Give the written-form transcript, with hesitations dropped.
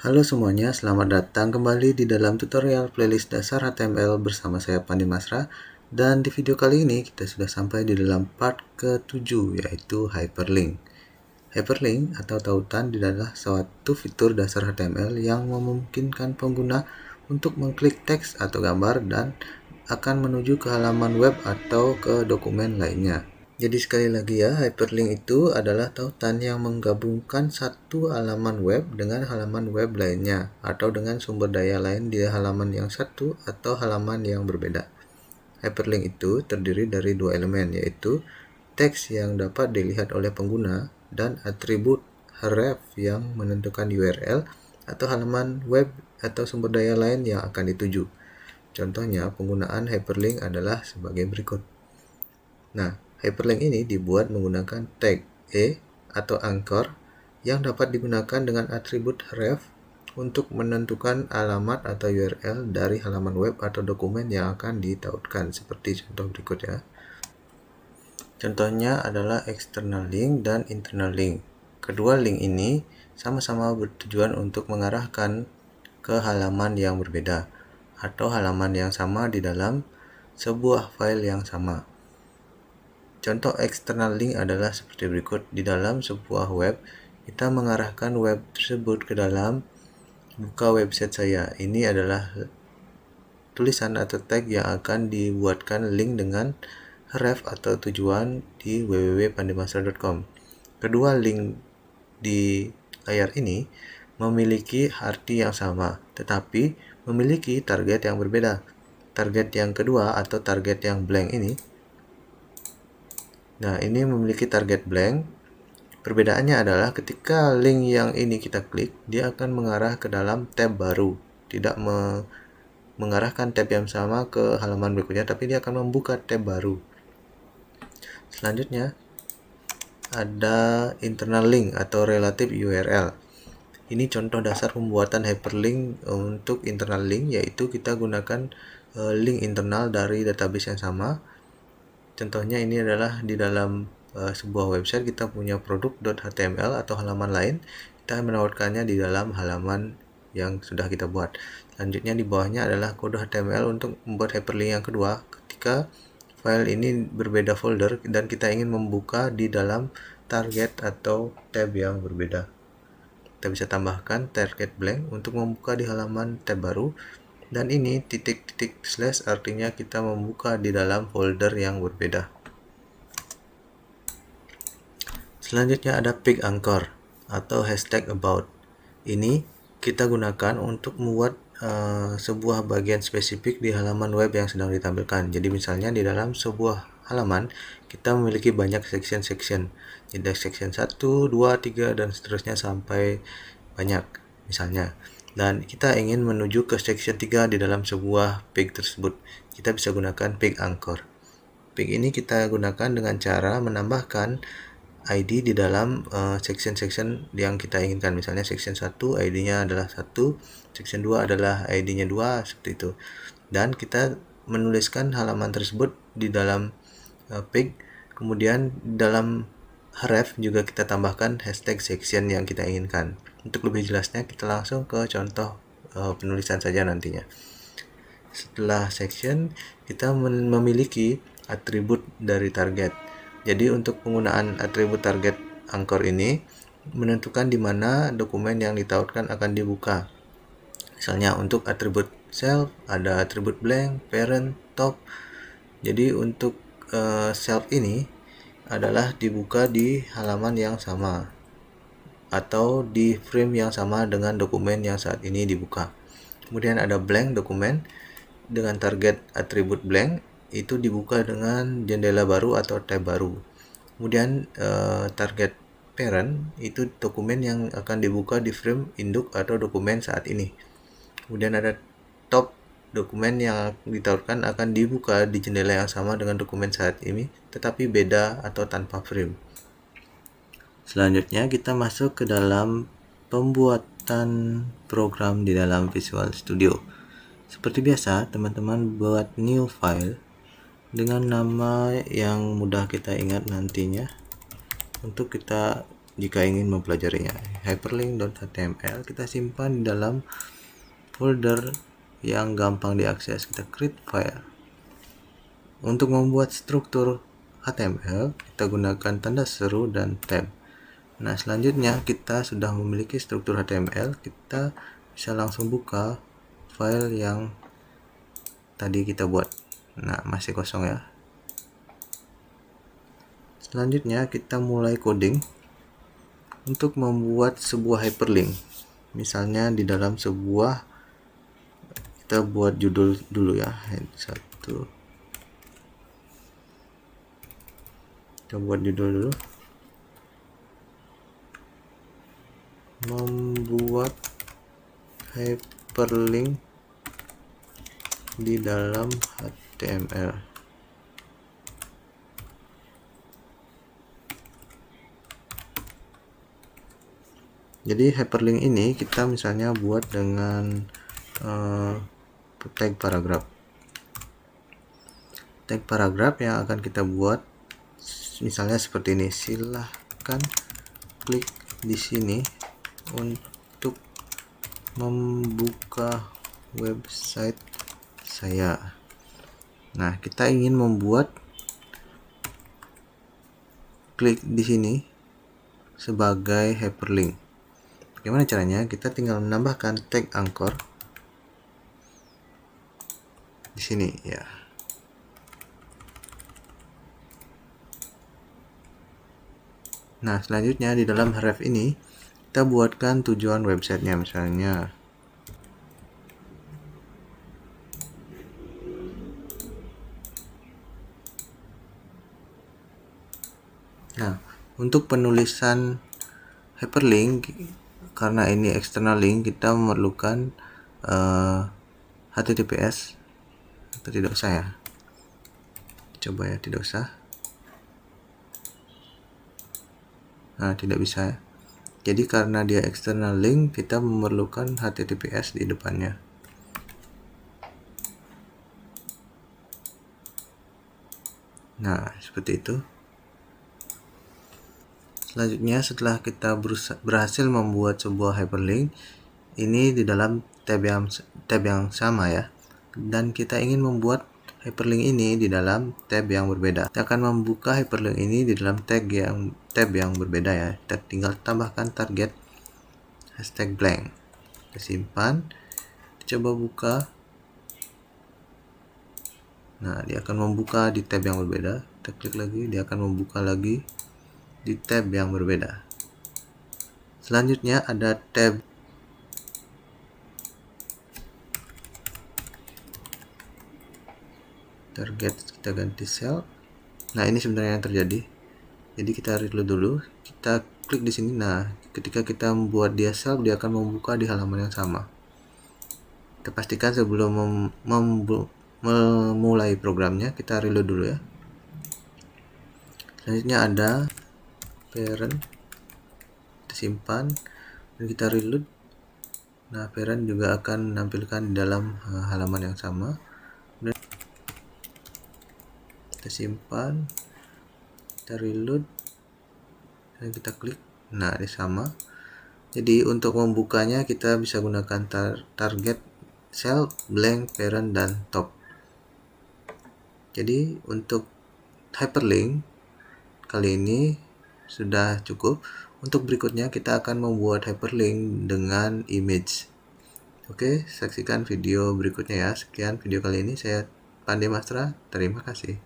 Halo semuanya, selamat datang kembali di dalam tutorial playlist dasar HTML bersama saya Pandi Masra. Dan di video kali ini kita sudah sampai di dalam part ke-7, yaitu hyperlink. Hyperlink atau tautan adalah suatu fitur dasar HTML yang memungkinkan pengguna untuk mengklik teks atau gambar dan akan menuju ke halaman web atau ke dokumen lainnya. Jadi sekali lagi ya, hyperlink itu adalah tautan yang menggabungkan satu halaman web dengan halaman web lainnya atau dengan sumber daya lain di halaman yang satu atau halaman yang berbeda. Hyperlink itu terdiri dari dua elemen, yaitu teks yang dapat dilihat oleh pengguna dan atribut href yang menentukan URL atau halaman web atau sumber daya lain yang akan dituju. Contohnya, penggunaan hyperlink adalah sebagai berikut. Nah, hyperlink ini dibuat menggunakan tag atau anchor yang dapat digunakan dengan atribut href untuk menentukan alamat atau URL dari halaman web atau dokumen yang akan ditautkan, seperti contoh berikut ya. Contohnya adalah external link dan internal link. Kedua link ini sama-sama bertujuan untuk mengarahkan ke halaman yang berbeda atau halaman yang sama di dalam sebuah file yang sama. Contoh external link adalah seperti berikut. Di dalam sebuah web, kita mengarahkan web tersebut ke dalam buka website saya. Ini adalah tulisan atau tag yang akan dibuatkan link dengan href atau tujuan di www.pandimasra.com. Kedua link di layar ini memiliki arti yang sama, tetapi memiliki target yang berbeda. Target yang kedua atau target yang blank ini, nah ini memiliki target blank. Perbedaannya adalah ketika link yang ini kita klik, dia akan mengarah ke dalam tab baru, tidak mengarahkan tab yang sama ke halaman berikutnya, tapi dia akan membuka tab baru. Selanjutnya ada internal link atau relative URL. Ini contoh dasar pembuatan hyperlink untuk internal link, yaitu kita gunakan link internal dari database yang sama. Contohnya ini adalah di dalam sebuah website kita punya produk.html atau halaman lain, kita menawarkannya di dalam halaman yang sudah kita buat. Selanjutnya di bawahnya adalah kode HTML untuk membuat hyperlink yang kedua. Ketika file ini berbeda folder dan kita ingin membuka di dalam target atau tab yang berbeda, kita bisa tambahkan target blank untuk membuka di halaman tab baru. Dan ini titik-titik slash artinya kita membuka di dalam folder yang berbeda. Selanjutnya ada pig anchor atau hashtag about. Ini kita gunakan untuk membuat sebuah bagian spesifik di halaman web yang sedang ditampilkan. Jadi misalnya di dalam sebuah halaman kita memiliki banyak section. Jadi section 1, 2, 3 dan seterusnya sampai banyak misalnya. Dan kita ingin menuju ke section 3 di dalam sebuah page tersebut. Kita bisa gunakan page anchor. Page ini kita gunakan dengan cara menambahkan ID di dalam section-section yang kita inginkan. Misalnya section 1 ID-nya adalah 1, section 2 adalah ID-nya 2, seperti itu. Dan kita menuliskan halaman tersebut di dalam page. Kemudian dalam href juga kita tambahkan hashtag section yang kita inginkan. Untuk lebih jelasnya kita langsung ke contoh penulisan saja nantinya. Setelah section, kita memiliki atribut dari target. Jadi untuk penggunaan atribut target anchor ini menentukan di mana dokumen yang ditautkan akan dibuka. Misalnya untuk atribut self ada atribut blank, parent, top. Jadi untuk self ini adalah dibuka di halaman yang sama atau di frame yang sama dengan dokumen yang saat ini dibuka. Kemudian ada blank dokumen dengan target atribut blank, itu dibuka dengan jendela baru atau tab baru. Kemudian target parent itu dokumen yang akan dibuka di frame induk atau dokumen saat ini. Kemudian ada top dokumen yang ditautkan akan dibuka di jendela yang sama dengan dokumen saat ini, tetapi beda atau tanpa frame. Selanjutnya kita masuk ke dalam pembuatan program di dalam Visual Studio. Seperti biasa, teman-teman buat new file dengan nama yang mudah kita ingat nantinya. Untuk kita jika ingin mempelajarinya. Hyperlink.html kita simpan di dalam folder yang gampang diakses. Kita create file. Untuk membuat struktur HTML, kita gunakan tanda seru dan tab. Nah, selanjutnya kita sudah memiliki struktur HTML, kita bisa langsung buka file yang tadi kita buat. Nah, masih kosong ya. Selanjutnya kita mulai coding untuk membuat sebuah hyperlink. Misalnya di dalam sebuah, kita buat judul dulu ya, satu. Kita buat judul dulu. Membuat hyperlink di dalam HTML. Jadi hyperlink ini kita misalnya buat dengan tag paragraf. Tag paragraf yang akan kita buat misalnya seperti ini. Silahkan klik di sini untuk membuka website saya. Nah, kita ingin membuat klik di sini sebagai hyperlink. Bagaimana caranya? Kita tinggal menambahkan tag anchor di sini ya. Nah, selanjutnya di dalam href ini kita buatkan tujuan websitenya, misalnya nah, untuk penulisan hyperlink, karena ini external link, kita memerlukan HTTPS atau tidak usah ya. Coba ya, tidak usah. Nah, tidak bisa. Jadi karena dia external link, kita memerlukan HTTPS di depannya. Nah, seperti itu. Selanjutnya, setelah kita berhasil membuat sebuah hyperlink, ini di dalam tab yang sama ya. Dan kita ingin membuat hyperlink ini di dalam tab yang berbeda. Kita akan membuka hyperlink ini di dalam tab yang berbeda ya. Kita tinggal tambahkan target hashtag blank. Kita simpan. Coba buka. Nah, dia akan membuka di tab yang berbeda. Kita klik lagi, dia akan membuka lagi di tab yang berbeda. Selanjutnya ada tab target, kita ganti cell. Nah, ini sebenarnya yang terjadi. Jadi kita reload dulu, kita klik di sini. Nah, ketika kita membuat dia self, dia akan membuka di halaman yang sama. Kita pastikan sebelum memulai programnya, kita reload dulu ya. Selanjutnya ada parent, kita simpan dan kita reload. Nah, parent juga akan menampilkan di dalam halaman yang sama. Kemudian kita simpan, kita reload dan kita klik. Nah, ini sama. Jadi untuk membukanya kita bisa gunakan target, cell, blank, parent, dan top. Jadi untuk hyperlink kali ini sudah cukup. Untuk berikutnya kita akan membuat hyperlink dengan image. Oke, saksikan video berikutnya ya. Sekian video kali ini, saya Pandey Mastra, terima kasih.